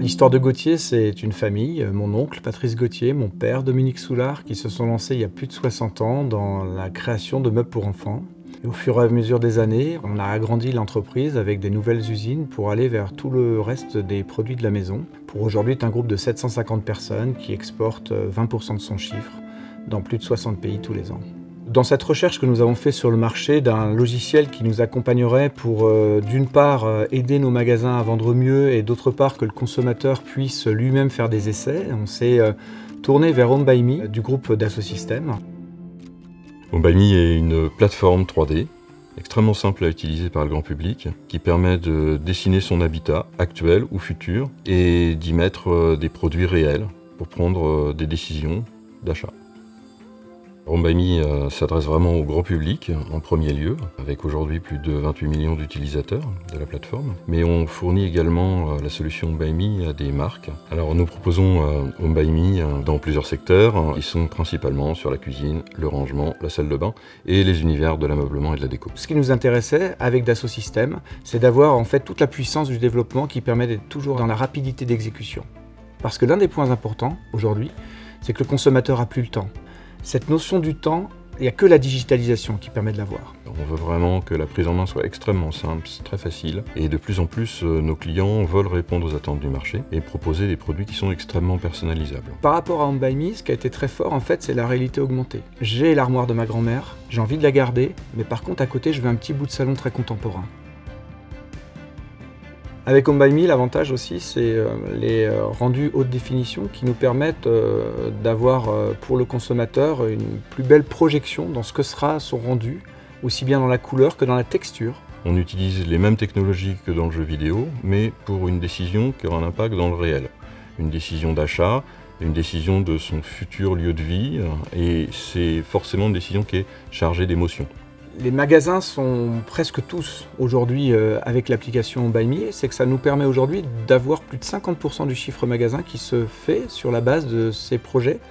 L'histoire de Gauthier, c'est une famille, mon oncle Patrice Gauthier, mon père Dominique Soulard, qui se sont lancés il y a plus de 60 ans dans la création de meubles pour enfants. Et au fur et à mesure des années, on a agrandi l'entreprise avec des nouvelles usines pour aller vers tout le reste des produits de la maison. Pour aujourd'hui, c'est un groupe de 750 personnes qui exportent 20% de son chiffre dans plus de 60 pays tous les ans. Dans cette recherche que nous avons fait sur le marché d'un logiciel qui nous accompagnerait pour d'une part aider nos magasins à vendre mieux et d'autre part que le consommateur puisse lui-même faire des essais, on s'est tourné vers Home by Me du groupe Dassault Systèmes. Home by Me est une plateforme 3D extrêmement simple à utiliser par le grand public qui permet de dessiner son habitat actuel ou futur et d'y mettre des produits réels pour prendre des décisions d'achat. Home by Me s'adresse vraiment au grand public en premier lieu, avec aujourd'hui plus de 28 millions d'utilisateurs de la plateforme. Mais on fournit également la solution Home by Me à des marques. Alors nous proposons Home by Me dans plusieurs secteurs. Ils sont principalement sur la cuisine, le rangement, la salle de bain et les univers de l'ameublement et de la déco. Ce qui nous intéressait avec Dassault Systèmes, c'est d'avoir en fait toute la puissance du développement qui permet d'être toujours dans la rapidité d'exécution. Parce que l'un des points importants aujourd'hui, c'est que le consommateur n'a plus le temps. Cette notion du temps, il n'y a que la digitalisation qui permet de l'avoir. On veut vraiment que la prise en main soit extrêmement simple, très facile. Et de plus en plus, nos clients veulent répondre aux attentes du marché et proposer des produits qui sont extrêmement personnalisables. Par rapport à Home by Me, ce qui a été très fort, en fait, c'est la réalité augmentée. J'ai l'armoire de ma grand-mère, j'ai envie de la garder, mais par contre, à côté, je veux un petit bout de salon très contemporain. Avec Home by Me, l'avantage aussi, c'est les rendus haute définition qui nous permettent d'avoir pour le consommateur une plus belle projection dans ce que sera son rendu, aussi bien dans la couleur que dans la texture. On utilise les mêmes technologies que dans le jeu vidéo, mais pour une décision qui aura un impact dans le réel. Une décision d'achat, une décision de son futur lieu de vie, et c'est forcément une décision qui est chargée d'émotions. Les magasins sont presque tous aujourd'hui avec l'application Home by Me, c'est que ça nous permet aujourd'hui d'avoir plus de 50% du chiffre magasin qui se fait sur la base de ces projets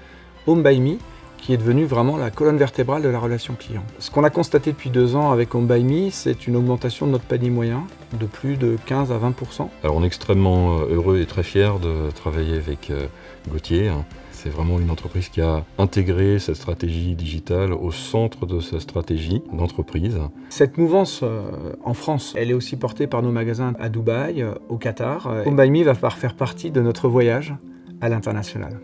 Home by Me, qui est devenu vraiment la colonne vertébrale de la relation client. Ce qu'on a constaté depuis 2 ans avec Home by Me, c'est une augmentation de notre panier moyen de plus de 15 à 20%. Alors on est extrêmement heureux et très fiers de travailler avec Gauthier. C'est vraiment une entreprise qui a intégré cette stratégie digitale au centre de sa stratégie d'entreprise. Cette mouvance en France, elle est aussi portée par nos magasins à Dubaï, au Qatar. Home by Me va faire partie de notre voyage à l'international.